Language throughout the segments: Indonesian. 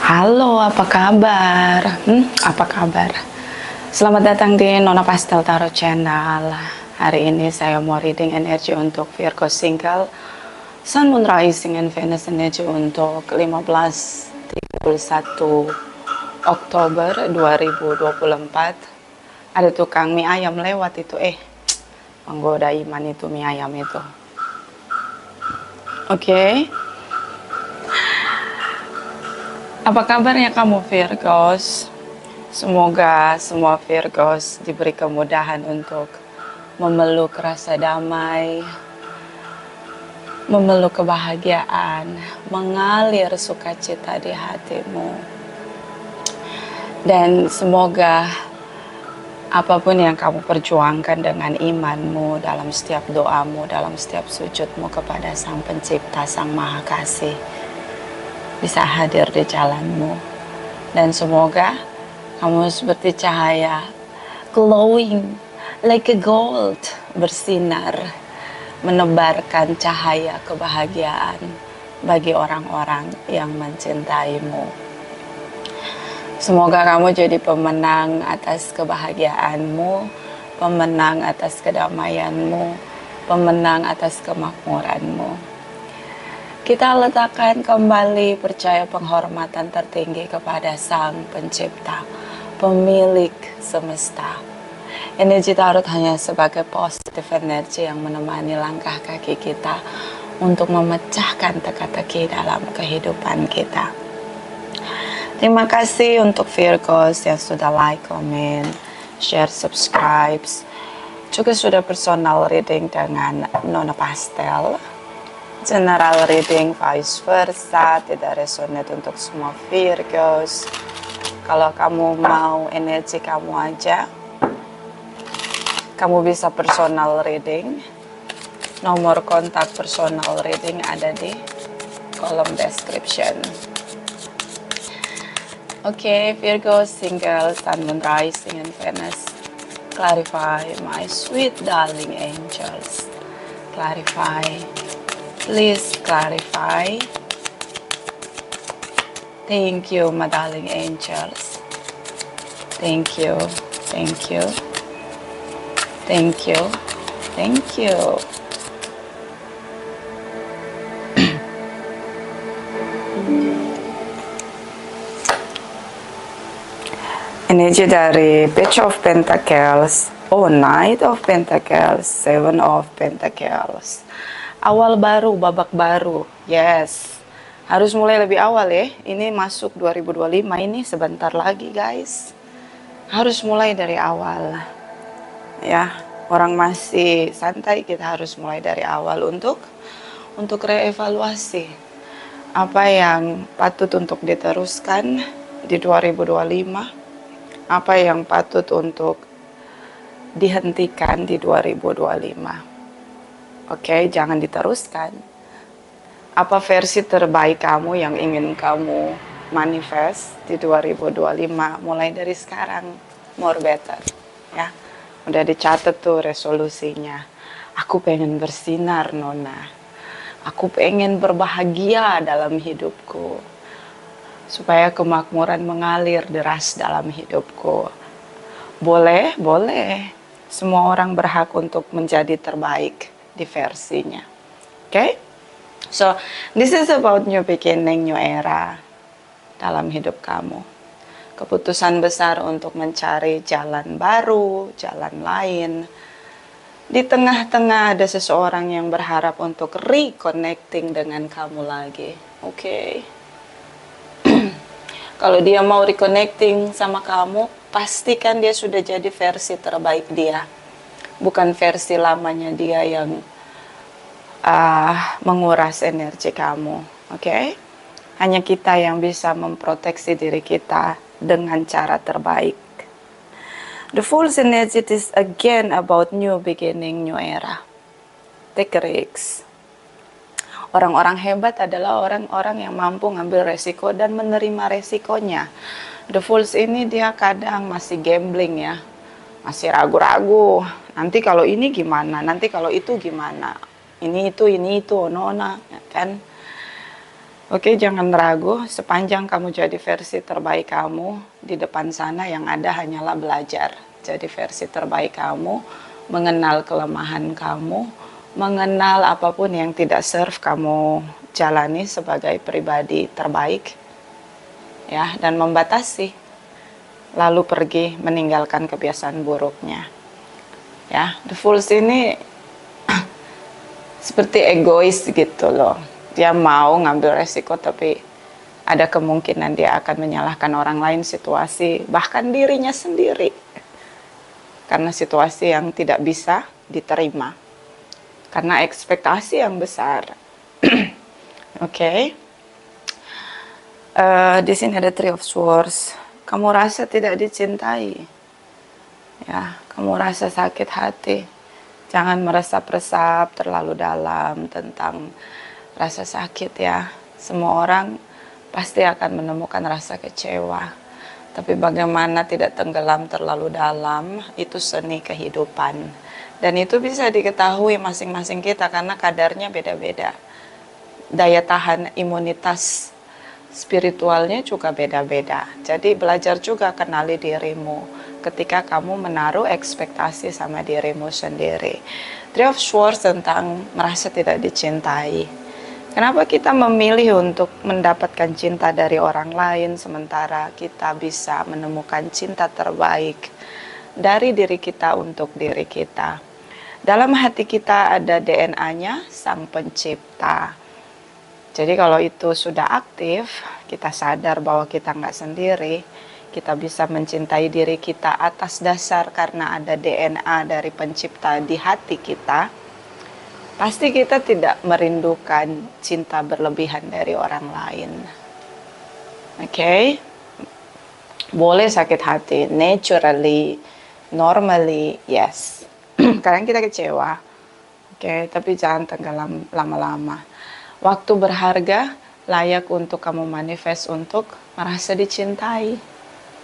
Halo, apa kabar? Apa kabar? Selamat datang di Nona Pastel Tarot Channel. Hari ini saya mau reading energi untuk Virgo single, Sun, Moon, Rising, and Venus energi untuk 15-31 Oktober 2024. Ada tukang mie ayam lewat itu, menggoda iman itu mie ayam itu. Oke. Apa kabarnya kamu Virgos? Semoga semua Virgos diberi kemudahan untuk memeluk rasa damai, memeluk kebahagiaan, mengalir sukacita di hatimu. Dan semoga apapun yang kamu perjuangkan dengan imanmu, dalam setiap doamu, dalam setiap sujudmu kepada Sang Pencipta, Sang Maha Kasih, bisa hadir di jalanmu. Dan semoga kamu seperti cahaya, glowing like a gold, bersinar, menebarkan cahaya kebahagiaan bagi orang-orang yang mencintaimu. Semoga kamu jadi pemenang atas kebahagiaanmu, pemenang atas kedamaianmu, pemenang atas kemakmuranmu. Kita letakkan kembali percaya penghormatan tertinggi kepada Sang Pencipta, pemilik semesta. Energi tarot hanya sebagai positif energi yang menemani langkah kaki kita untuk memecahkan teka-teki dalam kehidupan kita. Terima kasih untuk Virgos yang sudah like, comment, share, subscribe. Juga sudah personal reading dengan Nona Pastel. General reading vice versa, tidak resonate untuk semua Virgos. Kalau kamu mau energi kamu aja, kamu bisa personal reading. Nomor kontak personal reading ada di kolom description. Oke, Virgo single, Sun, Moon, Rising, and Venus. Clarify, my sweet darling angels. Clarify. Please clarify. Thank you, my darling angels. Thank you, thank you, thank you, thank you. Energi dari Page of Pentacles, Knight of Pentacles, Seven of Pentacles. Awal baru, babak baru. Yes. Harus mulai lebih awal ya. Ini masuk 2025, ini sebentar lagi guys. Harus mulai dari awal. Ya, orang masih santai, kita harus mulai dari awal untuk reevaluasi. Apa yang patut untuk diteruskan di 2025? Apa yang patut untuk dihentikan di 2025? Oke, jangan diteruskan. Apa versi terbaik kamu yang ingin kamu manifest di 2025? Mulai dari sekarang, more better. Ya, udah dicatat tuh resolusinya. Aku pengen bersinar, Nona. Aku pengen berbahagia dalam hidupku. Supaya kemakmuran mengalir deras dalam hidupku. Boleh, boleh. Semua orang berhak untuk menjadi terbaik di versinya. Okay? So, this is about new beginning, new era dalam hidup kamu. Keputusan besar untuk mencari jalan baru, jalan lain. Di tengah-tengah ada seseorang yang berharap untuk reconnecting dengan kamu lagi. Okay? Kalau dia mau reconnecting sama kamu, pastikan dia sudah jadi versi terbaik dia. Bukan versi lamanya dia yang menguras energi kamu. Oke? Hanya kita yang bisa memproteksi diri kita dengan cara terbaik. The Fool's energy is again about new beginning, new era. Take risks. Orang-orang hebat adalah orang-orang yang mampu ngambil resiko dan menerima resikonya. The Fools ini dia kadang masih gambling ya. Masih ragu-ragu. Nanti kalau ini gimana? Nanti kalau itu gimana? Ini itu, Nona, ya kan? Oke, jangan ragu, sepanjang kamu jadi versi terbaik kamu, di depan sana yang ada hanyalah belajar. Jadi versi terbaik kamu, mengenal kelemahan kamu, mengenal apapun yang tidak serve kamu jalani sebagai pribadi terbaik, ya, dan membatasi, lalu pergi meninggalkan kebiasaan buruknya. Ya, the fools ini seperti egois gitu loh. Dia mau ngambil resiko tapi ada kemungkinan dia akan menyalahkan orang lain, situasi, bahkan dirinya sendiri. Karena situasi yang tidak bisa diterima. Karena ekspektasi yang besar. Oke. Di sini ada Three of Swords. Kamu rasa tidak dicintai. Ya, kamu rasa sakit hati. Jangan meresap-resap terlalu dalam tentang rasa sakit ya. Semua orang pasti akan menemukan rasa kecewa. Tapi bagaimana tidak tenggelam terlalu dalam, itu seni kehidupan. Dan itu bisa diketahui masing-masing kita karena kadarnya beda-beda. Daya tahan imunitas spiritualnya juga beda-beda. Jadi belajar juga kenali dirimu ketika kamu menaruh ekspektasi sama dirimu sendiri. Three of Swords tentang merasa tidak dicintai. Kenapa kita memilih untuk mendapatkan cinta dari orang lain sementara kita bisa menemukan cinta terbaik dari diri kita untuk diri kita? Dalam hati kita ada DNA-nya Sang Pencipta. Jadi kalau itu sudah aktif, kita sadar bahwa kita nggak sendiri, kita bisa mencintai diri kita atas dasar karena ada DNA dari Pencipta di hati kita. Pasti kita tidak merindukan cinta berlebihan dari orang lain. Oke? Boleh sakit hati, naturally, normally, yes. Kadang kita kecewa. Oke, tapi jangan tenggelam lama-lama. Waktu berharga, layak untuk kamu manifest untuk merasa dicintai.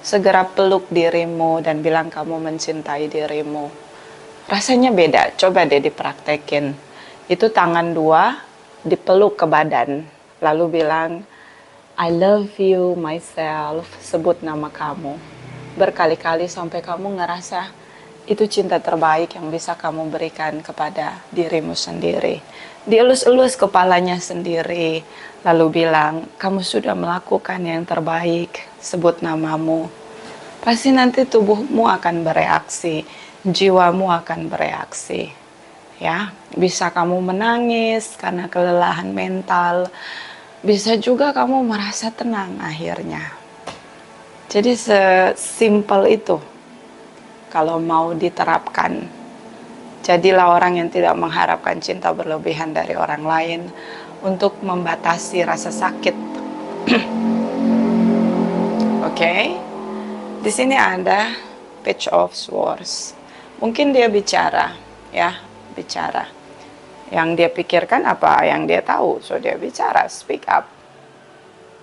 Segera peluk dirimu dan bilang kamu mencintai dirimu. Rasanya beda, coba deh dipraktekin. Itu tangan dua dipeluk ke badan, lalu bilang I love you myself, sebut nama kamu berkali-kali sampai kamu ngerasa itu cinta terbaik yang bisa kamu berikan kepada dirimu sendiri. Dielus-elus kepalanya sendiri, lalu bilang kamu sudah melakukan yang terbaik, sebut namamu. Pasti nanti tubuhmu akan bereaksi, jiwamu akan bereaksi. Ya, bisa kamu menangis karena kelelahan mental, bisa juga kamu merasa tenang akhirnya. Jadi sesimpel itu kalau mau diterapkan. Jadilah orang yang tidak mengharapkan cinta berlebihan dari orang lain untuk membatasi rasa sakit. Oke. Di sini ada Page of Swords. Mungkin dia bicara, ya. Bicara yang dia pikirkan, apa yang dia tahu, so dia bicara, speak up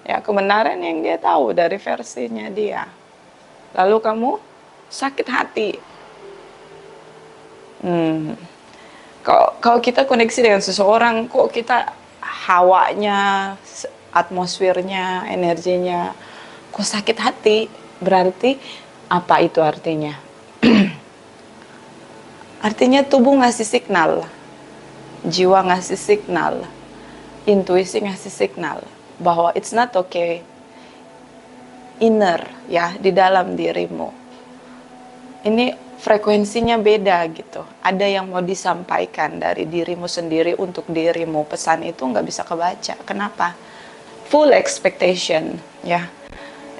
ya, kebenaran yang dia tahu dari versinya dia. Lalu kamu sakit hati. Kalau kita koneksi dengan seseorang, kok kita hawanya, atmosfernya, energinya kok sakit hati, berarti apa itu artinya? Artinya tubuh ngasih signal, jiwa ngasih signal, intuisi ngasih signal bahwa it's not okay. Inner ya, di dalam dirimu. Ini frekuensinya beda gitu. Ada yang mau disampaikan dari dirimu sendiri untuk dirimu. Pesan itu nggak bisa kebaca. Kenapa? Full expectation ya.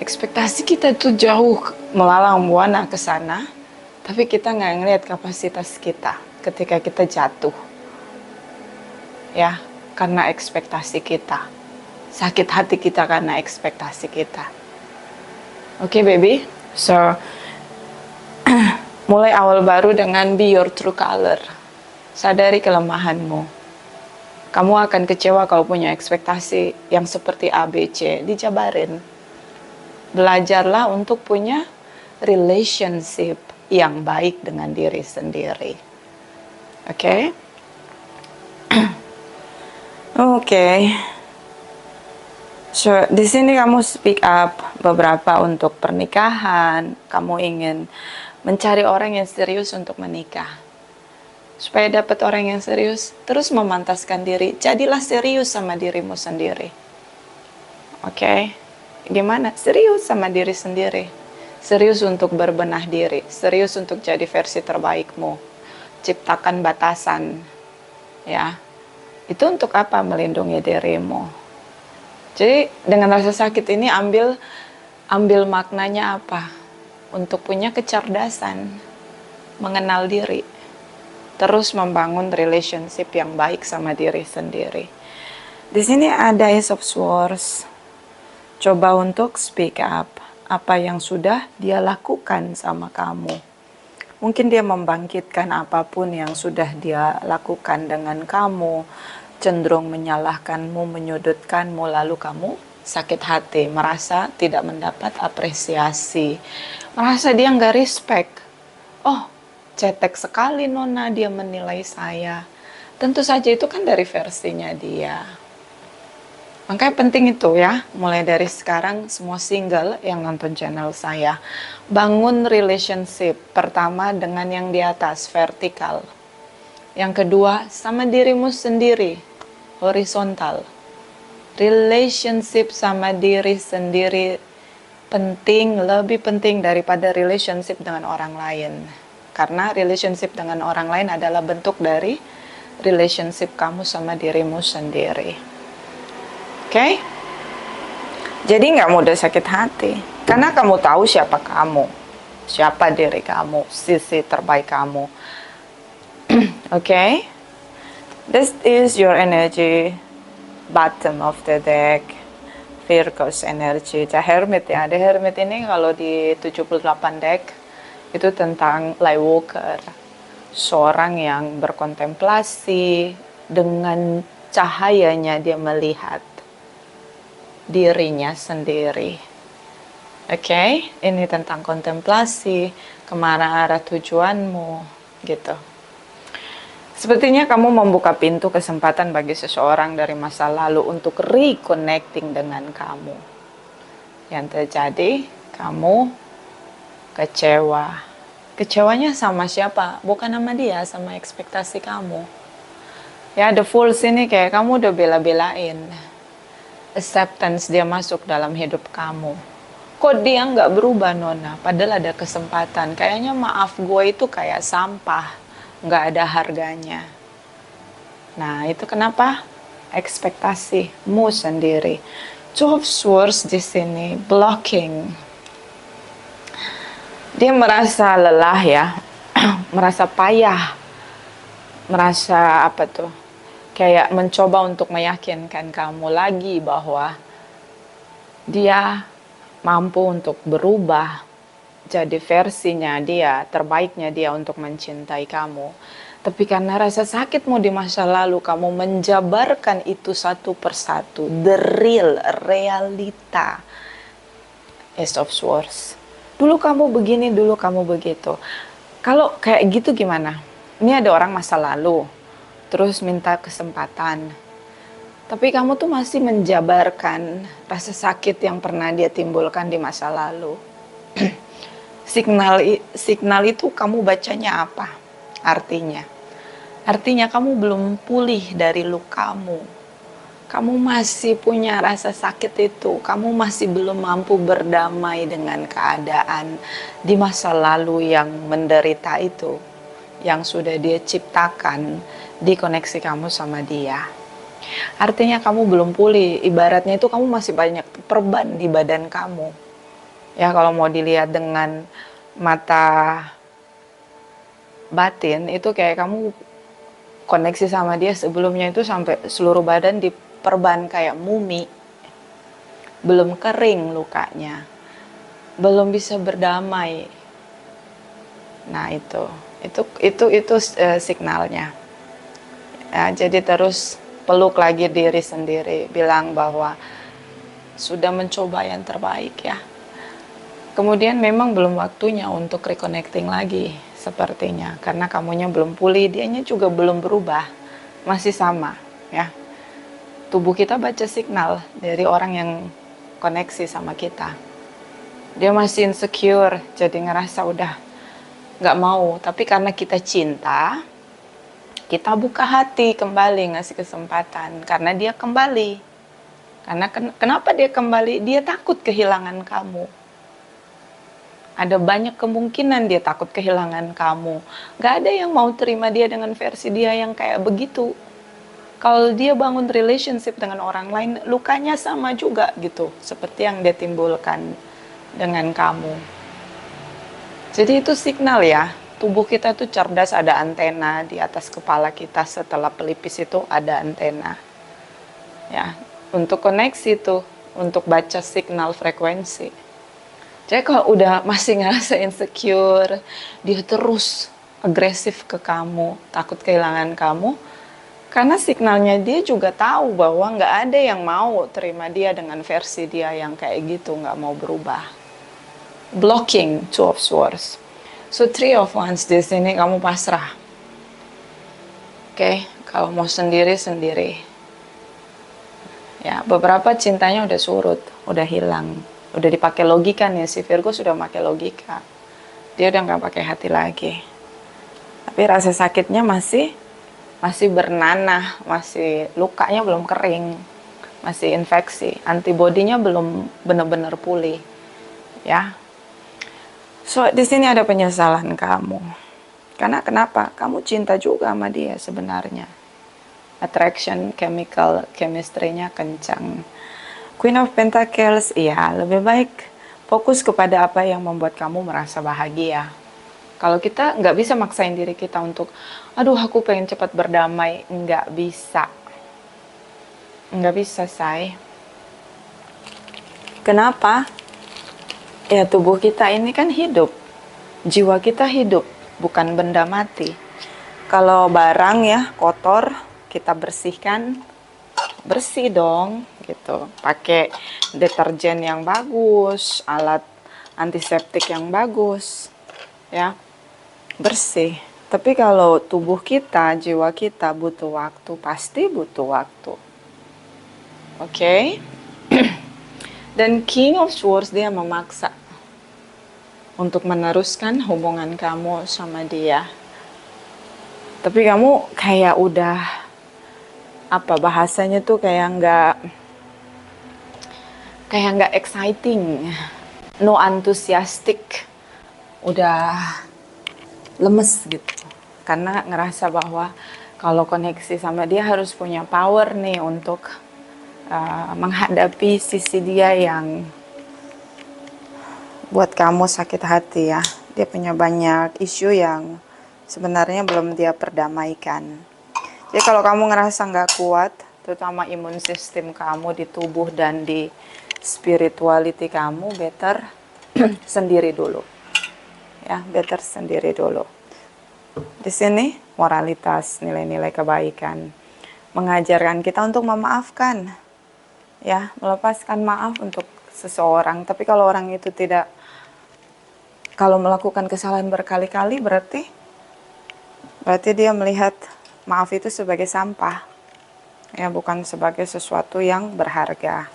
Ekspektasi kita tuh jauh melalang buana ke sana. Tapi kita nggak ngeliat kapasitas kita ketika kita jatuh. Ya, karena ekspektasi kita. Sakit hati kita karena ekspektasi kita. Oke, baby. So, mulai awal baru dengan be your true color. Sadari kelemahanmu. Kamu akan kecewa kalau punya ekspektasi yang seperti ABC. Dijabarin. Belajarlah untuk punya relationship yang baik dengan diri sendiri. Oke? Oke. So, di sini kamu speak up beberapa untuk pernikahan. Kamu ingin mencari orang yang serius untuk menikah. Supaya dapat orang yang serius, terus memantaskan diri. Jadilah serius sama dirimu sendiri. Oke? Gimana? Serius sama diri sendiri. Serius untuk berbenah diri. Serius untuk jadi versi terbaikmu. Ciptakan batasan. Ya. Itu untuk apa? Melindungi dirimu. Jadi dengan rasa sakit ini ambil maknanya apa? Untuk punya kecerdasan, mengenal diri, terus membangun relationship yang baik sama diri sendiri. Di sini ada Ace of Swords. Coba untuk speak up apa yang sudah dia lakukan sama kamu. Mungkin dia membangkitkan apapun yang sudah dia lakukan dengan kamu, cenderung menyalahkanmu, menyudutkanmu, lalu kamu sakit hati, merasa tidak mendapat apresiasi, merasa dia nggak respect. Oh, cetek sekali Nona dia menilai saya. Tentu saja itu kan dari versinya dia. Makanya penting itu ya, mulai dari sekarang semua single yang nonton channel saya, bangun relationship pertama dengan yang di atas, vertikal. Yang kedua, sama dirimu sendiri, horizontal. Relationship sama diri sendiri penting, lebih penting daripada relationship dengan orang lain. Karena relationship dengan orang lain adalah bentuk dari relationship kamu sama dirimu sendiri. Oke? Jadi nggak mudah sakit hati. Karena kamu tahu siapa kamu. Siapa diri kamu, sisi terbaik kamu. Okay? This is your energy, bottom of the deck, Virgo's energy. The Hermit ya. The Hermit ini kalau di 78 deck, itu tentang Lightworker. Seorang yang berkontemplasi, dengan cahayanya dia melihat dirinya sendiri. Oke? Ini tentang kontemplasi, kemana arah tujuanmu, gitu. Sepertinya kamu membuka pintu kesempatan bagi seseorang dari masa lalu untuk reconnecting dengan kamu. Yang terjadi, kamu kecewa. Kecewanya sama siapa? Bukan sama dia, sama ekspektasi kamu. Ya, the fools ini kayak kamu udah bela-belain. Acceptance dia masuk dalam hidup kamu. Kok dia nggak berubah Nona? Padahal ada kesempatan. Kayaknya maaf gue itu kayak sampah. Nggak ada harganya. Nah, itu kenapa? Ekspektasimu sendiri. Two of Swords di sini, blocking. Dia merasa lelah ya, merasa payah, merasa apa tuh? Kayak mencoba untuk meyakinkan kamu lagi bahwa dia mampu untuk berubah jadi versinya dia, terbaiknya dia untuk mencintai kamu. Tapi karena rasa sakitmu di masa lalu, kamu menjabarkan itu satu persatu. The real, realita. Ace of Swords. Dulu kamu begini, dulu kamu begitu. Kalau kayak gitu gimana? Ini ada orang masa lalu, terus minta kesempatan. Tapi kamu tuh masih menjabarkan rasa sakit yang pernah dia timbulkan di masa lalu. Signal itu kamu bacanya apa? Artinya kamu belum pulih dari lukamu. Kamu masih punya rasa sakit itu. Kamu masih belum mampu berdamai dengan keadaan di masa lalu yang menderita itu, yang sudah dia ciptakan di koneksi kamu sama dia. Artinya kamu belum pulih. Ibaratnya itu kamu masih banyak perban di badan kamu. Ya, kalau mau dilihat dengan mata batin, itu kayak kamu koneksi sama dia sebelumnya itu sampai seluruh badan diperban kayak mumi. Belum kering lukanya. Belum bisa berdamai. Nah, itu signalnya. Ya, jadi terus peluk lagi diri sendiri, bilang bahwa sudah mencoba yang terbaik ya. Kemudian memang belum waktunya untuk reconnecting lagi sepertinya, karena kamunya belum pulih, dianya juga belum berubah, masih sama ya. tubuh kita baca signal dari orang yang koneksi sama kita. Dia masih insecure, jadi ngerasa udah nggak mau. Tapi karena kita cinta, kita buka hati kembali, ngasih kesempatan. Karena dia kembali. Karena kenapa dia kembali? Dia takut kehilangan kamu. Ada banyak kemungkinan dia takut kehilangan kamu. Gak ada yang mau terima dia dengan versi dia yang kayak begitu. Kalau dia bangun relationship dengan orang lain, lukanya sama juga gitu. Seperti yang dia timbulkan dengan kamu. Jadi itu signal ya. Tubuh kita tuh cerdas, ada antena di atas kepala kita. Setelah pelipis itu ada antena. Ya, untuk koneksi tuh, untuk baca signal frekuensi. Jadi kalau udah masih ngerasa insecure, dia terus agresif ke kamu, takut kehilangan kamu, karena signalnya dia juga tahu bahwa nggak ada yang mau terima dia dengan versi dia yang kayak gitu, nggak mau berubah. Blocking, Two of Swords. So Three of Wands di sini kamu pasrah. Oke, kalau mau sendiri-sendiri. Ya, beberapa cintanya udah surut, udah hilang. Udah dipakai logika nih, si Virgo sudah pakai logika. Dia udah nggak pakai hati lagi. Tapi rasa sakitnya masih bernanah, masih lukanya belum kering, masih infeksi, antibodinya belum benar-benar pulih. Ya. So di sini ada penyesalan kamu. Karena kenapa? Kamu cinta juga sama dia sebenarnya. Attraction, chemical, chemistry-nya kencang. Queen of Pentacles, iya, lebih baik fokus kepada apa yang membuat kamu merasa bahagia. Kalau kita nggak bisa maksain diri kita untuk, aduh aku pengen cepat berdamai, nggak bisa. Nggak bisa, say. Kenapa? Ya tubuh kita ini kan hidup. Jiwa kita hidup, bukan benda mati. Kalau barang ya kotor, kita bersihkan, bersih dong gitu, pakai deterjen yang bagus, alat antiseptik yang bagus ya, bersih. Tapi kalau tubuh kita, jiwa kita butuh waktu, pasti butuh waktu. Oke. Dan King of Swords dia memaksa untuk meneruskan hubungan kamu sama dia, tapi kamu kayak udah apa bahasanya tuh kayak nggak exciting, no enthusiastic, udah lemes gitu. Karena ngerasa bahwa kalau koneksi sama dia harus punya power nih untuk menghadapi sisi dia yang buat kamu sakit hati ya. Dia punya banyak isu yang sebenarnya belum dia perdamaikan. Jadi kalau kamu ngerasa nggak kuat, terutama imun sistem kamu di tubuh dan di spirituality kamu, better sendiri dulu. Ya, better sendiri dulu. Di sini moralitas, nilai-nilai kebaikan, mengajarkan kita untuk memaafkan. Ya, melepaskan maaf untuk seseorang. Tapi kalau orang itu tidak, kalau melakukan kesalahan berkali-kali, berarti dia melihat maaf itu sebagai sampah, ya bukan sebagai sesuatu yang berharga.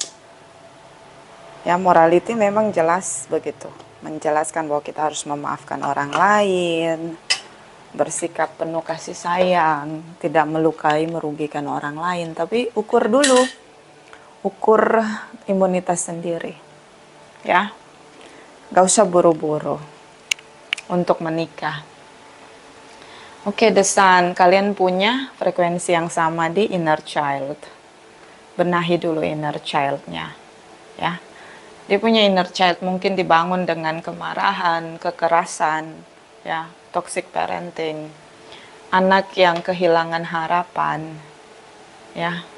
Ya morality memang jelas begitu, menjelaskan bahwa kita harus memaafkan orang lain, bersikap penuh kasih sayang, tidak melukai, merugikan orang lain. Tapi ukur dulu, ukur imunitas sendiri, ya, gak usah buru-buru untuk menikah. Oke, The Sun, kalian punya frekuensi yang sama di inner child. Benahi dulu inner child-nya. Ya. Dia punya inner child mungkin dibangun dengan kemarahan, kekerasan, ya, toxic parenting. Anak yang kehilangan harapan. Ya.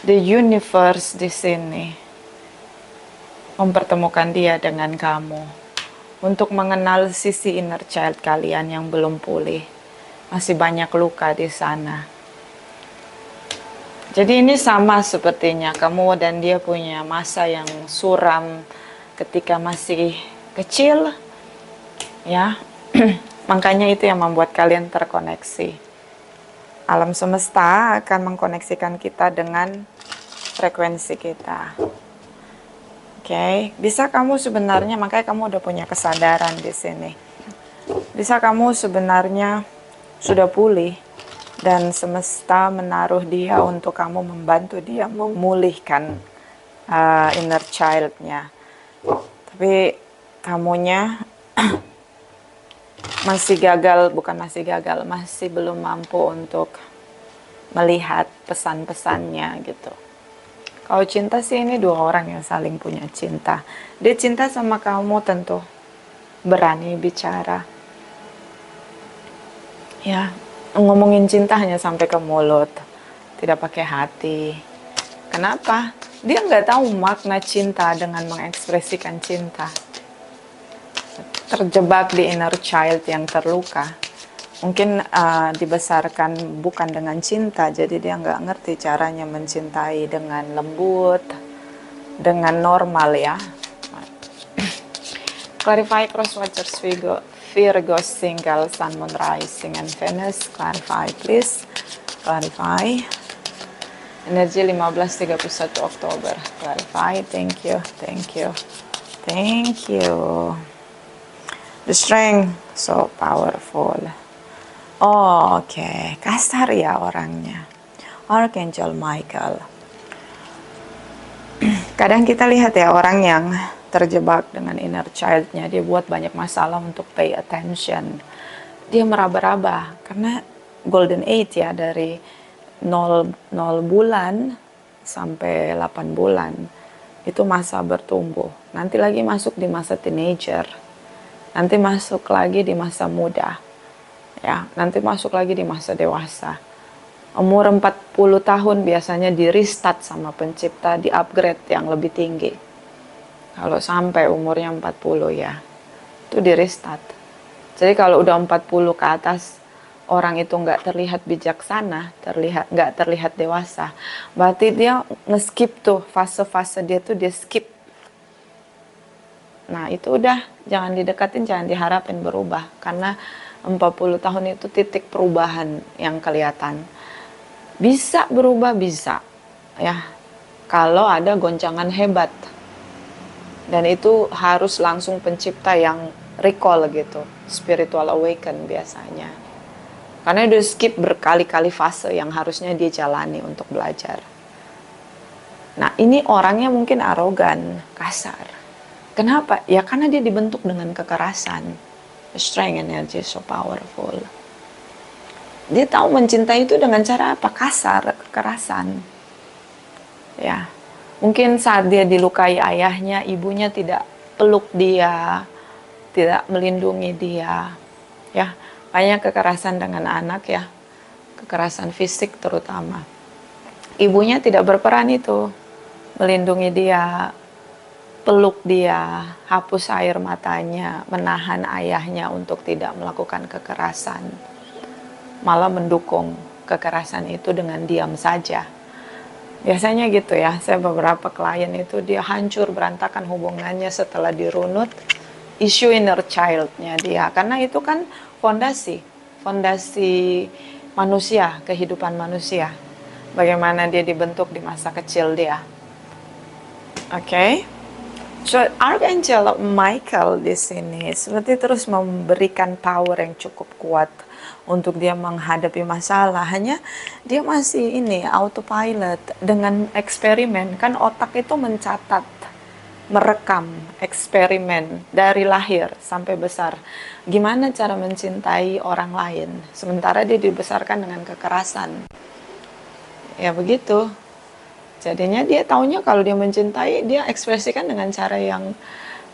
The universe di sini mempertemukan dia dengan kamu untuk mengenal sisi inner child kalian yang belum pulih. Masih banyak luka di sana. Jadi ini sama sepertinya kamu dan dia punya masa yang suram ketika masih kecil, ya. Makanya itu yang membuat kalian terkoneksi. alam semesta akan mengkoneksikan kita dengan frekuensi kita. Oke, bisa kamu sebenarnya, makanya kamu udah punya kesadaran di sini. Bisa kamu sebenarnya sudah pulih dan semesta menaruh dia untuk kamu, membantu dia memulihkan inner child-nya. Tapi kamunya masih gagal, bukan masih gagal, masih belum mampu untuk melihat pesan-pesannya gitu. Kalau cinta sih ini dua orang yang saling punya cinta. Dia cinta sama kamu tentu berani bicara. Ya, ngomongin cinta hanya sampai ke mulut, tidak pakai hati. Kenapa? Dia nggak tahu makna cinta dengan mengekspresikan cinta. Terjebak di inner child yang terluka. Mungkin dibesarkan bukan dengan cinta, jadi dia nggak ngerti caranya mencintai dengan lembut, dengan normal ya. Clarify cross watchers Virgo single Sun Moon Rising and Venus. Clarify please. Clarify. Energi 15-31 Oktober. Clarify. Thank you. Thank you. Thank you. The strength so powerful. Oh, oke. Kasar ya orangnya. Archangel Michael. Kadang kita lihat ya orang yang terjebak dengan inner child-nya, dia buat banyak masalah untuk pay attention. Dia meraba-raba karena golden age ya, dari 0 bulan sampai 8 bulan. Itu masa bertumbuh. Nanti lagi masuk di masa teenager. Nanti masuk lagi di masa muda. Ya, nanti masuk lagi di masa dewasa. Umur 40 tahun biasanya di restart sama pencipta, di upgrade yang lebih tinggi. Kalau sampai umurnya 40 ya, itu di restart. Jadi kalau udah 40 ke atas, orang itu nggak terlihat bijaksana, nggak terlihat dewasa, berarti dia nge-skip tuh fase-fase dia tuh, dia skip. Nah itu udah, jangan didekatin, jangan diharapin berubah, karena 40 tahun itu titik perubahan yang kelihatan. Bisa berubah, bisa ya, kalau ada goncangan hebat, dan itu harus langsung pencipta yang recall gitu, spiritual awaken biasanya, karena udah skip berkali-kali fase yang harusnya dia jalani untuk belajar. Nah ini orangnya mungkin arogan, kasar. Kenapa? Ya karena dia dibentuk dengan kekerasan. Strength energy so powerful. Dia tahu mencintai itu dengan cara apa? Kasar, kekerasan. Ya, mungkin saat dia dilukai ayahnya, ibunya tidak peluk dia, tidak melindungi dia. Ya, banyak kekerasan dengan anak ya, kekerasan fisik terutama. Ibunya tidak berperan itu, melindungi dia, peluk dia, hapus air matanya, menahan ayahnya untuk tidak melakukan kekerasan. Malah mendukung kekerasan itu dengan diam saja. Biasanya gitu ya, saya beberapa klien itu dia hancur berantakan hubungannya setelah dirunut isu inner child-nya dia. Karena itu kan fondasi manusia, kehidupan manusia. Bagaimana dia dibentuk di masa kecil dia. Oke. So, Archangel Michael di sini seperti terus memberikan power yang cukup kuat untuk dia menghadapi masalah. Hanya dia masih ini autopilot dengan eksperimen. Kan otak itu mencatat, merekam eksperimen dari lahir sampai besar. Gimana cara mencintai orang lain, sementara dia dibesarkan dengan kekerasan. Ya begitu. Jadinya dia taunya kalau dia mencintai, dia ekspresikan dengan cara yang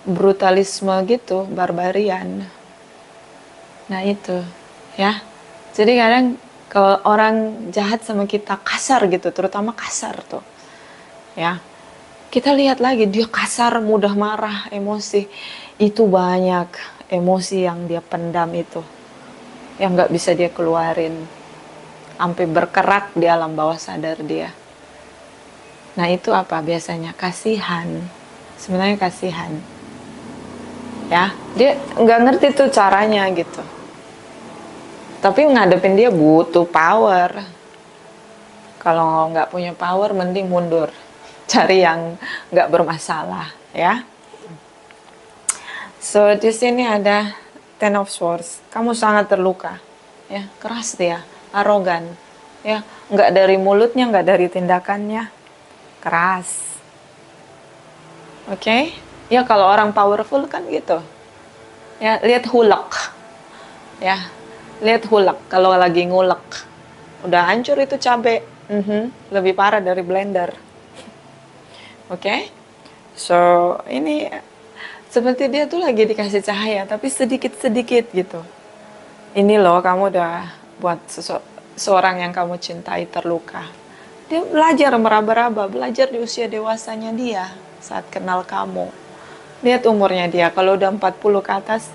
brutalisme gitu, barbarian. Nah itu, ya. Jadi kadang kalau orang jahat sama kita kasar gitu, terutama kasar tuh, ya. Kita lihat lagi, dia kasar, mudah marah, emosi. Itu banyak emosi yang dia pendam itu, yang nggak bisa dia keluarin, sampai berkerak di alam bawah sadar dia. Nah itu apa biasanya? Kasihan. Sebenarnya kasihan. Ya, dia nggak ngerti tuh caranya gitu. Tapi ngadepin dia butuh power. Kalau nggak punya power, mending mundur. Cari yang nggak bermasalah, ya. So, di sini ada Ten of Swords. Kamu sangat terluka, ya. Keras dia, arogan, ya. Nggak dari mulutnya, nggak dari tindakannya. Keras. Oke? Ya, kalau orang powerful kan gitu. Ya, lihat hulek. Ya, lihat hulek. Kalau lagi ngulek, udah hancur itu cabai. Lebih parah dari blender. Oke? So, ini seperti dia tuh lagi dikasih cahaya, tapi sedikit-sedikit gitu. Ini loh, kamu udah buat seorang yang kamu cintai terluka. Dia belajar meraba-raba, belajar di usia dewasanya dia saat kenal kamu. Lihat umurnya dia, kalau udah 40 ke atas,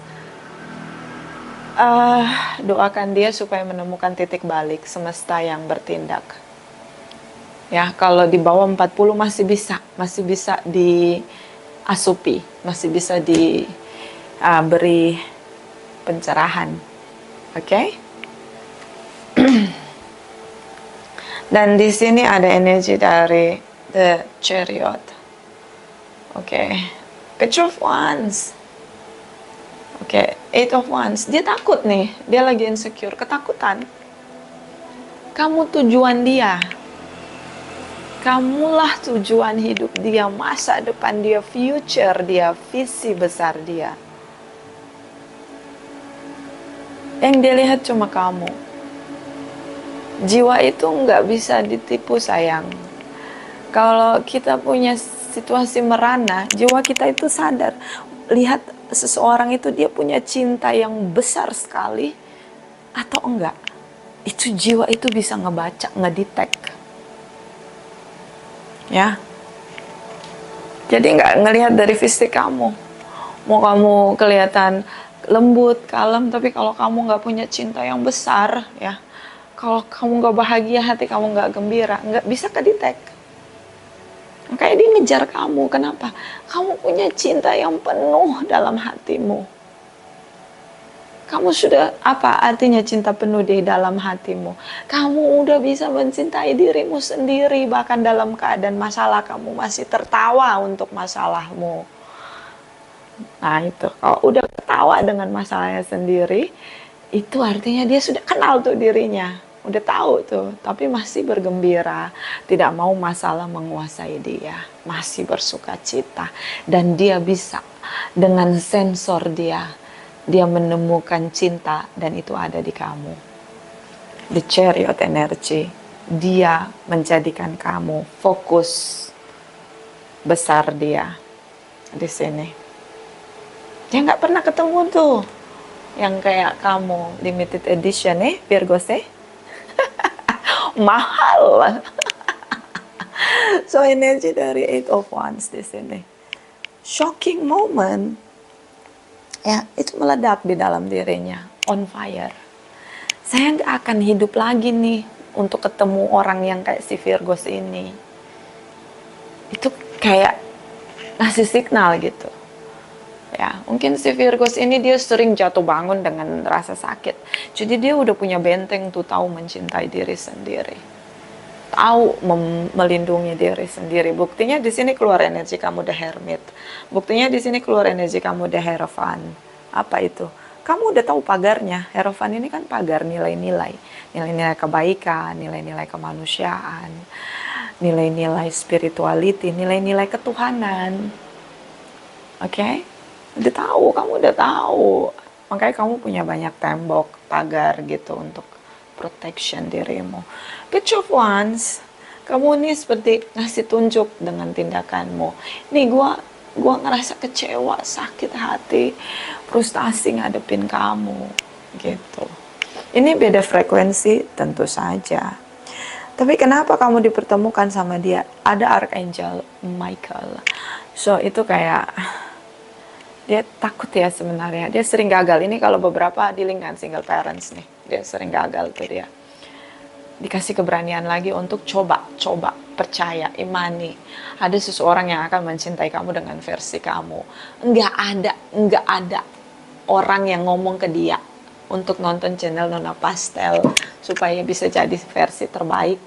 doakan dia supaya menemukan titik balik semesta yang bertindak. Ya, kalau di bawah 40 masih bisa diasupi, masih bisa diberi pencerahan. Oke? Dan di sini ada energi dari The Chariot. Oke. Page of Wands. Oke, Eight of Wands. Dia takut nih, dia lagi insecure, ketakutan. Kamu tujuan dia. Kamulah tujuan hidup dia, masa depan dia, future dia, visi besar dia. Yang dia lihat cuma kamu. Jiwa itu nggak bisa ditipu, sayang. Kalau kita punya situasi merana, jiwa kita itu sadar. Lihat seseorang itu dia punya cinta yang besar sekali atau enggak. Itu jiwa itu bisa ngebaca, ngedetect. Ya, jadi nggak ngelihat dari fisik kamu. Mau kamu kelihatan lembut, kalem, tapi kalau kamu nggak punya cinta yang besar, ya, kalau kamu nggak bahagia, hati kamu nggak gembira, nggak bisa kedetek. Makanya dia ngejar kamu. Kenapa? Kamu punya cinta yang penuh dalam hatimu. Kamu sudah, apa artinya cinta penuh di dalam hatimu? Kamu udah bisa mencintai dirimu sendiri, bahkan dalam keadaan masalah kamu masih tertawa untuk masalahmu. Nah itu, kalau udah ketawa dengan masalahnya sendiri, itu artinya dia sudah kenal tuh dirinya. Udah tahu tuh, tapi masih bergembira, tidak mau masalah menguasai dia, masih bersuka cita, dan dia bisa dengan sensor dia menemukan cinta, dan itu ada di kamu. The Chariot energy, dia menjadikan kamu fokus besar dia di sini. Dia nggak pernah ketemu tuh yang kayak kamu limited edition Virgo mahal. So energi dari Eight of Wands di sini, shocking moment, ya, itu meledak di dalam dirinya, on fire. Saya nggak akan hidup lagi nih untuk ketemu orang yang kayak si Virgos ini. Itu kayak ngasih signal gitu. Ya, mungkin si Virgos ini dia sering jatuh bangun dengan rasa sakit. Jadi dia udah punya benteng tuh, tahu mencintai diri sendiri. Tahu melindungi diri sendiri. Buktinya di sini keluar energi kamu The Hermit. Buktinya di sini keluar energi kamu The Hierophant. Apa itu? Kamu udah tahu pagarnya. Hierophant ini kan pagar nilai-nilai. Nilai-nilai kebaikan, nilai-nilai kemanusiaan, nilai-nilai spirituality, nilai-nilai ketuhanan. Oke? Udah tahu, kamu udah tahu. Makanya kamu punya banyak tembok, pagar gitu untuk protection dirimu. Page of Wands, kamu nih seperti ngasih tunjuk dengan tindakanmu. Nih gua ngerasa kecewa, sakit hati, frustasi ngadepin kamu gitu. Ini beda frekuensi tentu saja. Tapi kenapa kamu dipertemukan sama dia? Ada Archangel Michael. So itu kayak dia takut ya sebenarnya. Dia sering gagal. Ini kalau beberapa dealing kan single parents nih. Dia sering gagal tuh dia. Dikasih keberanian lagi untuk coba, percaya, imani. Ada seseorang yang akan mencintai kamu dengan versi kamu. Enggak ada orang yang ngomong ke dia untuk nonton channel Nona Pastel supaya bisa jadi versi terbaik.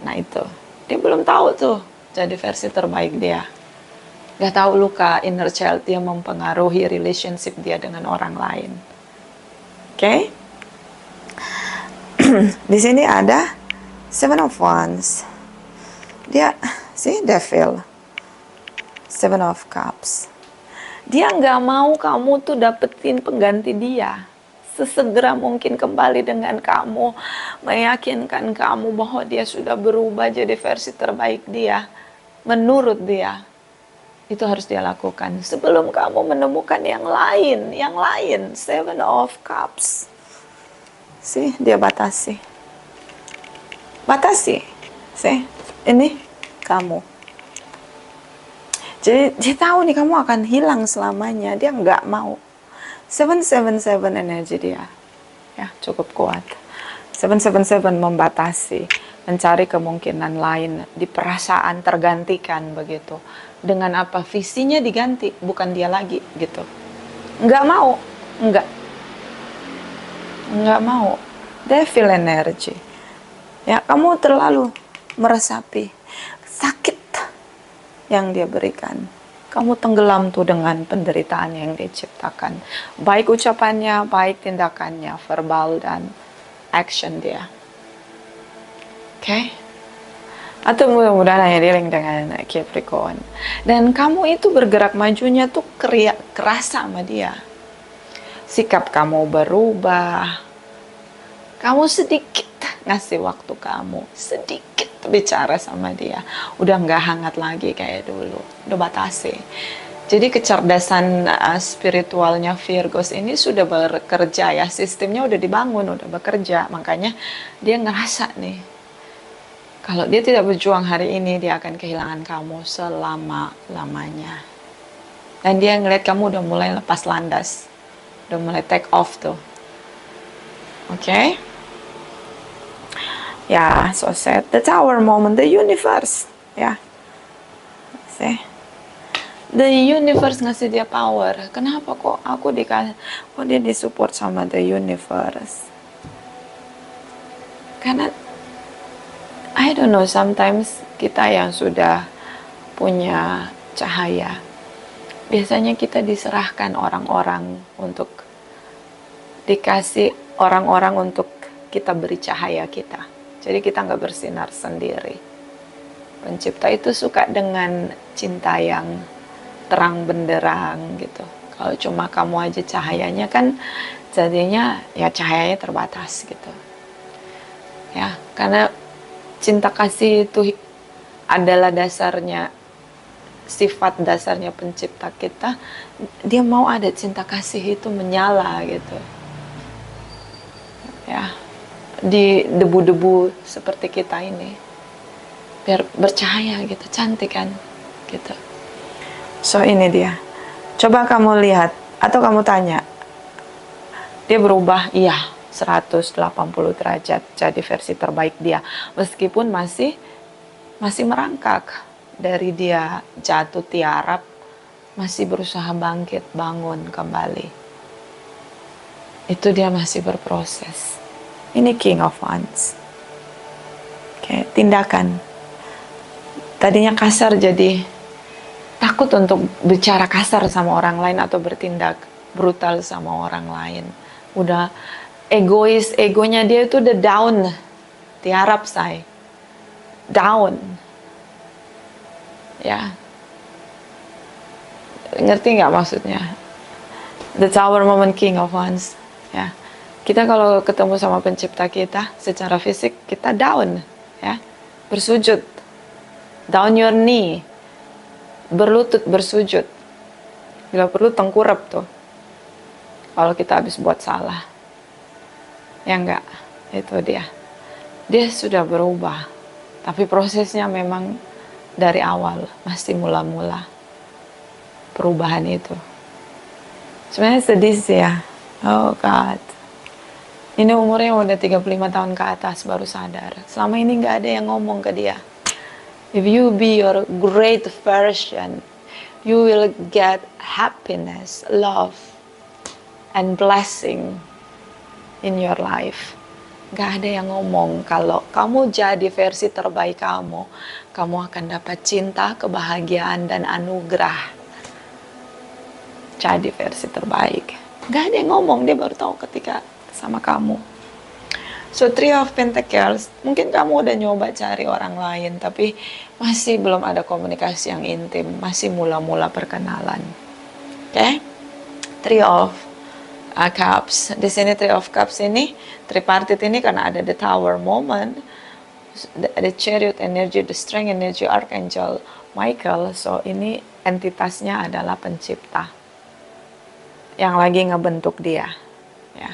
Nah itu, dia belum tahu tuh jadi versi terbaik dia. Gak tahu luka inner child dia mempengaruhi relationship dia dengan orang lain. Oke? Di sini ada Seven of Wands. Dia, Devil. Seven of Cups. Dia nggak mau kamu tuh dapetin pengganti dia. Sesegera mungkin kembali dengan kamu, meyakinkan kamu bahwa dia sudah berubah jadi versi terbaik dia. Menurut dia, itu harus dia lakukan sebelum kamu menemukan yang lain. Seven of Cups. Dia batasi. Ini kamu. Jadi dia tahu nih kamu akan hilang selamanya. Dia nggak mau. 777 energi dia. Ya, cukup kuat. 777 membatasi, mencari kemungkinan lain, di perasaan tergantikan begitu. Dengan apa? Visinya diganti, bukan dia lagi gitu. Nggak mau. Nggak mau. Devil energy. Ya, kamu terlalu meresapi sakit yang dia berikan. Kamu tenggelam tuh dengan penderitaan yang dia ciptakan. Baik ucapannya, baik tindakannya, verbal dan action dia. Oke? Atau mudah-mudahan hanya dealing dengan Capricorn. Dan kamu itu bergerak majunya tuh kerasa sama dia. Sikap kamu berubah. Kamu sedikit ngasih waktu kamu. Sedikit bicara sama dia. Udah nggak hangat lagi kayak dulu. Udah batasi. Jadi kecerdasan spiritualnya Virgos ini sudah bekerja ya. Sistemnya udah dibangun, udah bekerja. Makanya dia ngerasa nih. Kalau dia tidak berjuang hari ini, dia akan kehilangan kamu selama-lamanya. Dan dia ngeliat kamu udah mulai lepas landas. Udah mulai take off tuh. Oke? Ya, so sad. The Tower moment, the universe. Ya. The universe ngasih dia power. Kenapa kok kok dia disupport sama the universe? Karena I don't know, sometimes kita yang sudah punya cahaya, biasanya kita diserahkan orang-orang untuk dikasih orang-orang untuk kita beri cahaya kita. Jadi kita nggak bersinar sendiri. Pencipta itu suka dengan cinta yang terang benderang gitu. Kalau cuma kamu aja cahayanya kan jadinya ya cahayanya terbatas gitu. Ya, karena cinta kasih itu adalah dasarnya, sifat dasarnya pencipta kita. Dia mau ada cinta kasih itu menyala gitu. Ya, di debu-debu seperti kita ini. Biar bercahaya gitu, cantik kan gitu. So ini dia. Coba kamu lihat atau kamu tanya. Dia berubah, iya, 180 derajat jadi versi terbaik dia. Meskipun masih merangkak. Dari dia jatuh tiarap, masih berusaha bangkit, bangun kembali. Itu dia masih berproses. Ini King of Wands. Oke, tindakan. Tadinya kasar jadi takut untuk bicara kasar sama orang lain atau bertindak brutal sama orang lain. Udah egois, egonya dia itu udah down. Tiarap say. Down. Ya. Ngerti nggak maksudnya? The Tower moment, King of Wands. Ya. Kita kalau ketemu sama pencipta kita secara fisik kita down, ya. Bersujud. Down your knee. Berlutut bersujud. Bila perlu tengkurap tuh. Kalau kita habis buat salah. Ya enggak, itu dia. Dia sudah berubah. Tapi prosesnya memang dari awal, masih mula-mula perubahan itu. Sebenarnya sedih sih ya. Oh God. Ini umurnya udah 35 tahun ke atas baru sadar. Selama ini nggak ada yang ngomong ke dia. If you be your great version, you will get happiness, love, and blessing in your life. Gak ada yang ngomong kalau kamu jadi versi terbaik kamu, kamu akan dapat cinta, kebahagiaan, dan anugerah. Jadi versi terbaik. Gak ada yang ngomong, dia baru tahu ketika sama kamu. So, Three of Pentacles, mungkin kamu udah nyoba cari orang lain, tapi masih belum ada komunikasi yang intim, masih mula-mula perkenalan. Oke? Three of Cups. Di sini Three of Cups ini, tripartite ini karena ada the Tower moment, the Chariot energy, the Strength energy, Archangel Michael. So, ini entitasnya adalah pencipta yang lagi ngebentuk dia, ya.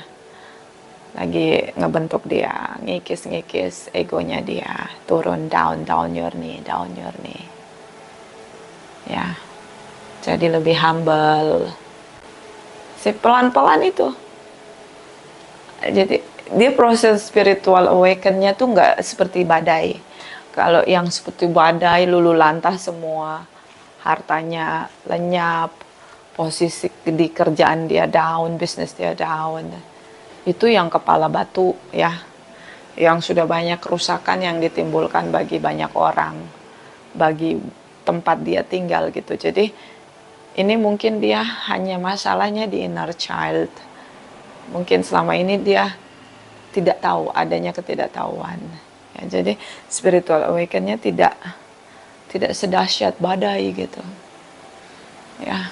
Lagi ngebentuk dia, ngikis-ngikis egonya dia, turun, down your knee, ya. Jadi lebih humble. Si pelan-pelan itu. Jadi dia proses spiritual awaken-nya tuh nggak seperti badai. Kalau yang seperti badai lulu lantas semua, hartanya lenyap, posisi di kerjaan dia down, bisnis dia down. Itu yang kepala batu ya. Yang sudah banyak kerusakan yang ditimbulkan bagi banyak orang, bagi tempat dia tinggal gitu. Jadi ini mungkin dia hanya masalahnya di inner child. Mungkin selama ini dia tidak tahu, adanya ketidaktahuan. Ya, jadi spiritual awaken-nya tidak sedahsyat badai gitu. Ya,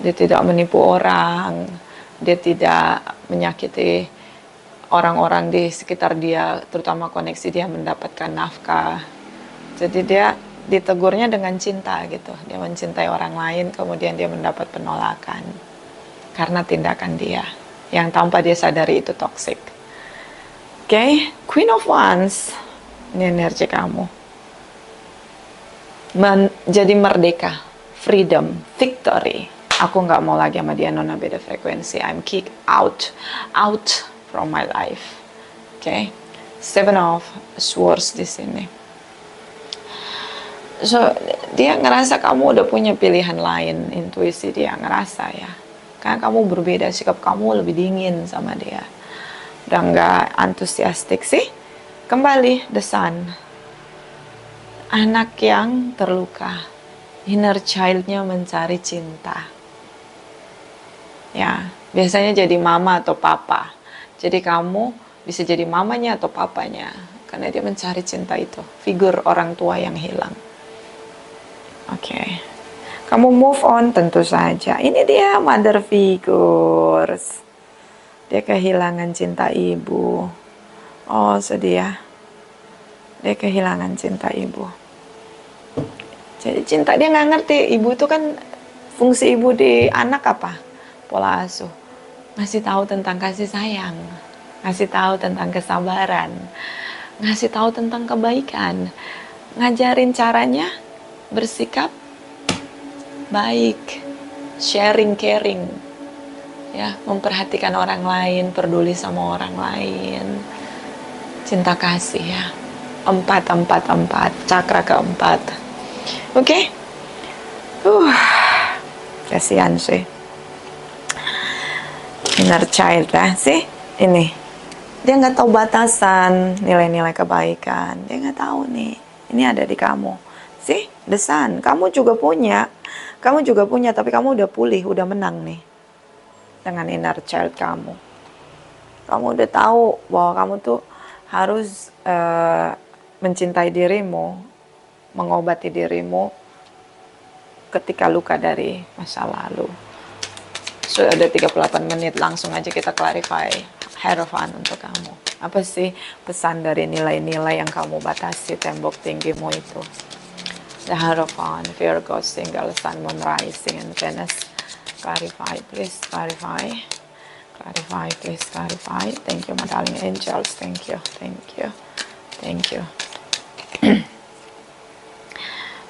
dia tidak menipu orang, dia tidak menyakiti orang-orang di sekitar dia, terutama koneksi dia mendapatkan nafkah. Jadi dia ditegurnya dengan cinta gitu. Dia mencintai orang lain, kemudian dia mendapat penolakan karena tindakan dia yang tanpa dia sadari itu toxic. Oke, Queen of Wands, ini energi kamu. Jadi merdeka, freedom, victory. Aku nggak mau lagi sama dia, nona beda frekuensi. I'm kicked out from my life. Oke, Seven of Swords di sini. So, dia ngerasa kamu udah punya pilihan lain, intuisi dia ngerasa ya. Karena kamu berbeda, sikap kamu lebih dingin sama dia. Udah nggak antusiastik sih. Kembali, the sun. Anak yang terluka. Inner child-nya mencari cinta. Ya, biasanya jadi mama atau papa. Jadi kamu bisa jadi mamanya atau papanya. Karena dia mencari cinta itu. Figur orang tua yang hilang. Oke, kamu move on tentu saja. Ini dia mother figures. Dia kehilangan cinta ibu. Oh sedih ya. Dia kehilangan cinta ibu. Jadi cinta dia nggak ngerti. Ibu itu kan fungsi ibu di anak apa? Pola asuh. Ngasih tahu tentang kasih sayang. Ngasih tahu tentang kesabaran. Ngasih tahu tentang kebaikan. Ngajarin caranya bersikap baik, sharing, caring, ya, memperhatikan orang lain, peduli sama orang lain, cinta kasih ya, empat, cakra keempat, oke? Kasihan sih, inner child lah sih, ini, dia nggak tahu batasan, nilai-nilai kebaikan, dia nggak tahu nih, ini ada di kamu. Sih, the sun, kamu juga punya, tapi kamu udah pulih, udah menang nih dengan inner child kamu. Kamu udah tahu bahwa kamu tuh harus mencintai dirimu, mengobati dirimu ketika luka dari masa lalu. Sudah ada 38 menit, langsung aja kita clarify Hierophant untuk kamu. Apa sih pesan dari nilai-nilai yang kamu batasi tembok tinggimu itu? The Hierophant, Virgo, single, Sun, Moon, Rising, and Venus. Clarify, please clarify. Clarify, please clarify. Thank you, my darling angels. Thank you.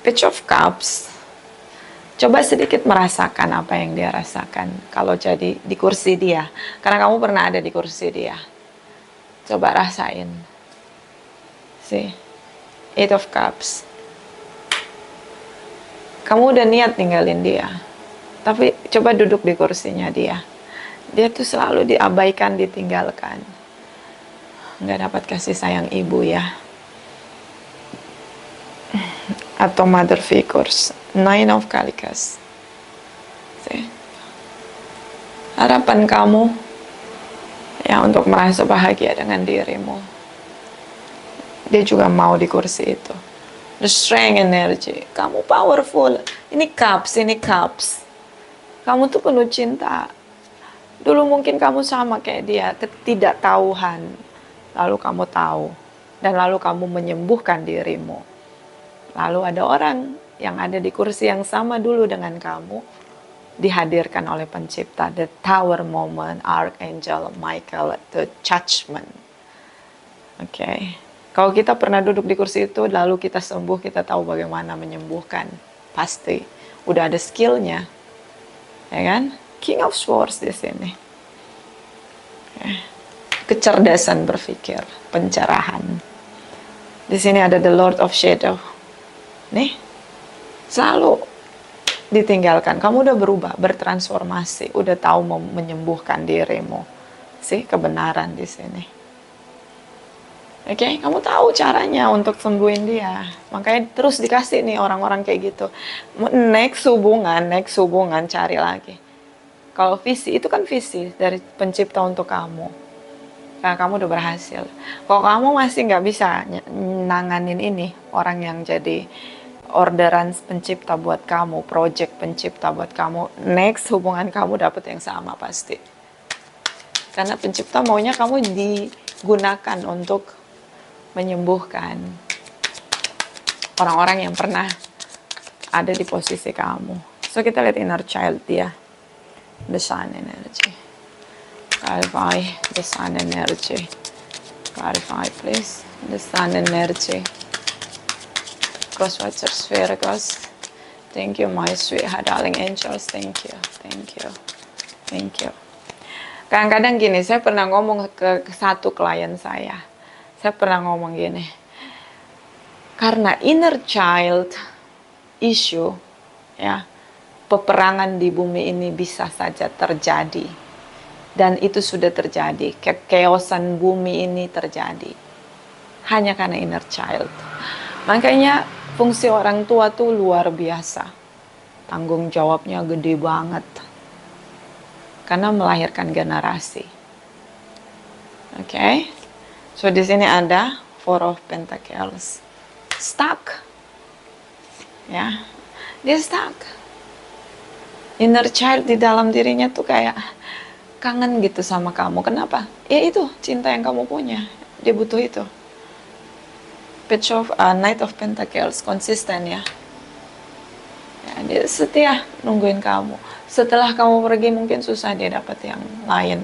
Page of Cups. Coba sedikit merasakan apa yang dia rasakan kalau jadi di kursi dia. Karena kamu pernah ada di kursi dia. Coba rasain. See? Eight of Cups. Kamu udah niat ninggalin dia, tapi coba duduk di kursinya dia. Dia tuh selalu diabaikan, ditinggalkan. Nggak dapat kasih sayang ibu ya. Atau mother figures. Nine of Kalikas. Harapan kamu ya untuk merasa bahagia dengan dirimu. Dia juga mau di kursi itu. The strength energy. Kamu powerful. Ini cups, ini cups. Kamu tuh penuh cinta. Dulu mungkin kamu sama kayak dia, ketidaktahuan. Lalu kamu tahu. Dan lalu kamu menyembuhkan dirimu. Lalu ada orang yang ada di kursi yang sama dulu dengan kamu, dihadirkan oleh pencipta. The Tower Moment, Archangel Michael, the Judgment. Oke. Kalau kita pernah duduk di kursi itu, lalu kita sembuh, kita tahu bagaimana menyembuhkan. Pasti. Udah ada skillnya. Ya kan? King of Swords di sini. Kecerdasan berpikir, pencerahan. Di sini ada the Lord of Shadow. Nih, selalu ditinggalkan. Kamu udah berubah, bertransformasi, udah tahu mau menyembuhkan dirimu. Sih, kebenaran di sini. Oke, kamu tahu caranya untuk sembuhin dia. Makanya terus dikasih nih orang-orang kayak gitu. Next hubungan, cari lagi. Kalau visi, itu kan visi dari pencipta untuk kamu. Nah, kamu udah berhasil. Kalau kamu masih nggak bisa nanganin ini, orang yang jadi orderan pencipta buat kamu, project pencipta buat kamu, next hubungan kamu dapat yang sama pasti. Karena pencipta maunya kamu digunakan untuk menyembuhkan orang-orang yang pernah ada di posisi kamu. So kita lihat inner child dia, the sun energy. Clarify the sun energy. Clarify please the sun energy. Crosswatcher Virgos. Thank you my sweetheart darling angels. Thank you. Kadang-kadang gini, saya pernah ngomong ke satu klien saya pernah ngomong gini, karena inner child issue, ya, peperangan di bumi ini bisa saja terjadi, dan itu sudah terjadi, kekeosan bumi ini terjadi, hanya karena inner child. Makanya fungsi orang tua tuh luar biasa, tanggung jawabnya gede banget, karena melahirkan generasi. Oke. So di sini ada Four of Pentacles, stuck, ya, dia stuck. Inner child di dalam dirinya tuh kayak kangen gitu sama kamu. Kenapa? Ya itu cinta yang kamu punya. Dia butuh itu. Knight of Pentacles, konsisten ya. Dia setia nungguin kamu. Setelah kamu pergi mungkin susah dia dapat yang lain.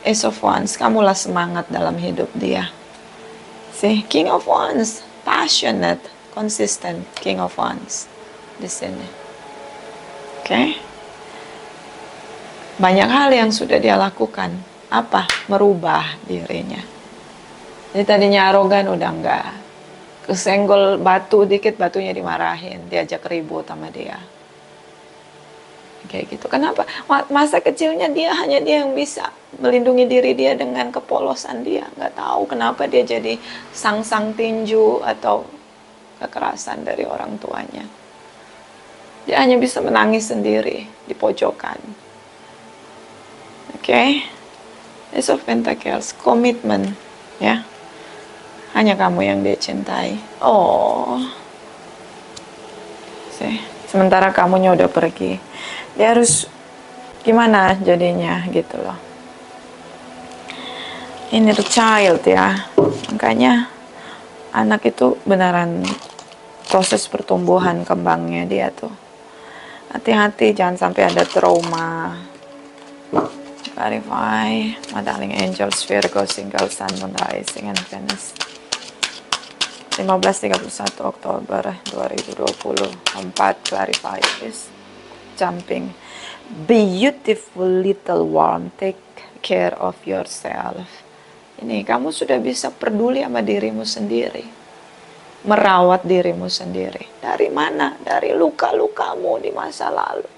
Ace of Wands, kamulah semangat dalam hidup dia. See, King of Wands, passionate, consistent, King of Wands di sini. Oke. Banyak hal yang sudah dia lakukan. Apa? Merubah dirinya. Jadi tadinya arogan udah enggak. Kesenggol batu dikit, batunya dimarahin, diajak ribut sama dia. Kayak gitu. Kenapa? Masa kecilnya hanya dia yang bisa melindungi diri dia dengan kepolosan dia. Nggak tahu kenapa dia jadi sang-sang tinju atau kekerasan dari orang tuanya. Dia hanya bisa menangis sendiri di pojokan. Oke. Ace of Pentacles, komitmen, ya. Hanya kamu yang dia cintai. Oh. Sementara kamunya udah pergi. Dia harus gimana jadinya gitu loh. Inner child ya. Makanya anak itu beneran proses pertumbuhan kembangnya dia tuh. Hati-hati jangan sampai ada trauma. Clarify, my darling angels, Virgo, single sun, moon rising, and Venus. 15-31 Oktober 2024, clarify this. Jumping. Beautiful little worm, take care of yourself. Ini kamu sudah bisa peduli sama dirimu sendiri. Merawat dirimu sendiri. Dari mana? Dari luka-lukamu di masa lalu.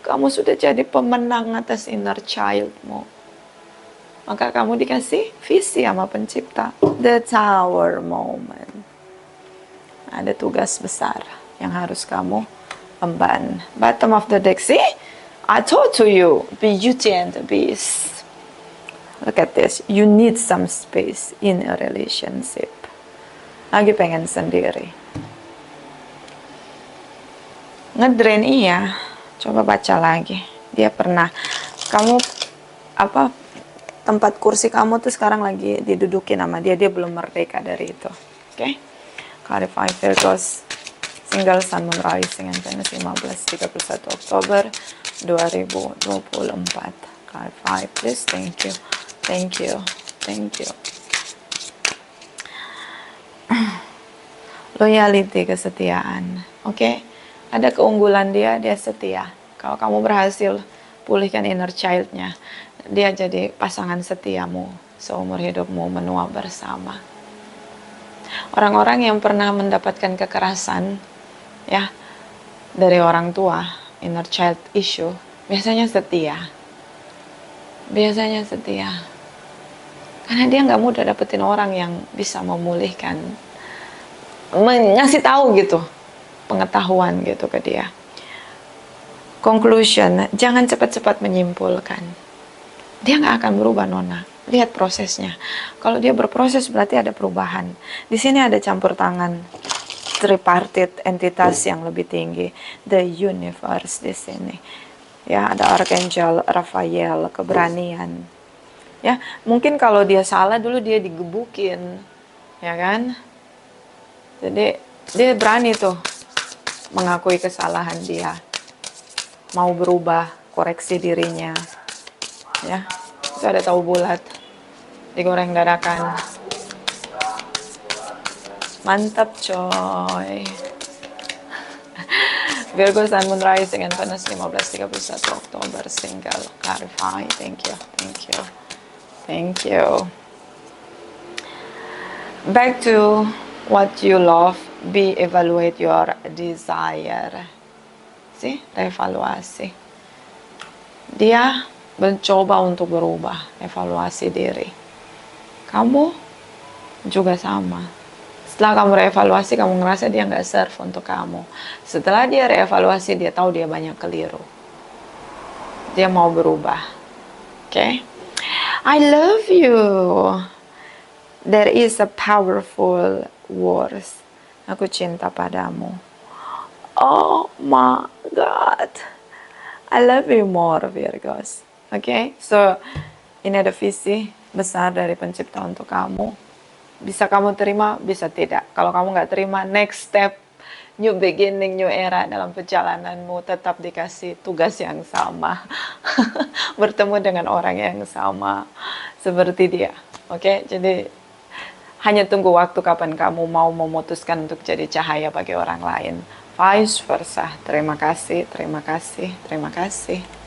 kamu sudah jadi pemenang atas inner childmu. Maka kamu dikasih visi sama pencipta. The Tower moment. Ada tugas besar yang harus kamu emban. Bottom of the deck, see? I told to you, Beauty and the Beast. Look at this. You need some space in a relationship. Lagi pengen sendiri. Ngedrain iya. Coba baca lagi. Dia pernah. Kamu apa? Tempat kursi kamu tuh sekarang lagi didudukin sama dia. Dia belum merdeka dari itu. Oke? Clarify Virgos. Single Sun Moon Rising and Venus 15-31 Oktober 2024. Clarify please. Thank you. Thank you. Thank you. Loyalty, kesetiaan. Oke? Ada keunggulan dia setia. Kalau kamu berhasil pulihkan inner child-nya, dia jadi pasangan setiamu seumur hidupmu menua bersama. Orang-orang yang pernah mendapatkan kekerasan ya dari orang tua, inner child issue, biasanya setia. Biasanya setia. Karena dia nggak mudah dapetin orang yang bisa memulihkan, ngasih tahu gitu, pengetahuan gitu ke dia. Conclusion, jangan cepat-cepat menyimpulkan. Dia nggak akan berubah, Nona. Lihat prosesnya. Kalau dia berproses berarti ada perubahan. Di sini ada campur tangan tripartite entitas yang lebih tinggi, the universe di sini. Ya, ada Archangel Raphael, keberanian. Ya, mungkin kalau dia salah dulu dia digebukin, ya kan? Jadi dia berani tuh mengakui kesalahan dia, mau berubah, koreksi dirinya. Ya, itu ada tahu bulat, digoreng dadakan. Mantap coy. Virgo Sun Moon Rising and Venus 15-31 Oktober single. Clarify. Thank you. Thank you. Thank you. Back to what you love. Be evaluate your desire. See? Reevaluasi. Dia mencoba untuk berubah. Evaluasi diri. Kamu juga sama. Setelah kamu reevaluasi, kamu ngerasa dia nggak serve untuk kamu. Setelah dia reevaluasi, dia tahu dia banyak keliru. Dia mau berubah. Oke? Okay? I love you. There is a powerful words. Aku cinta padamu. Oh my God. I love you more, Virgos. Oke? Okay? So, ini ada visi besar dari pencipta untuk kamu. Bisa kamu terima, bisa tidak. Kalau kamu nggak terima, next step, new beginning, new era dalam perjalananmu, tetap dikasih tugas yang sama. Bertemu dengan orang yang sama, seperti dia. Oke, jadi hanya tunggu waktu kapan kamu mau memutuskan untuk jadi cahaya bagi orang lain. Vice versa. Terima kasih, terima kasih, terima kasih.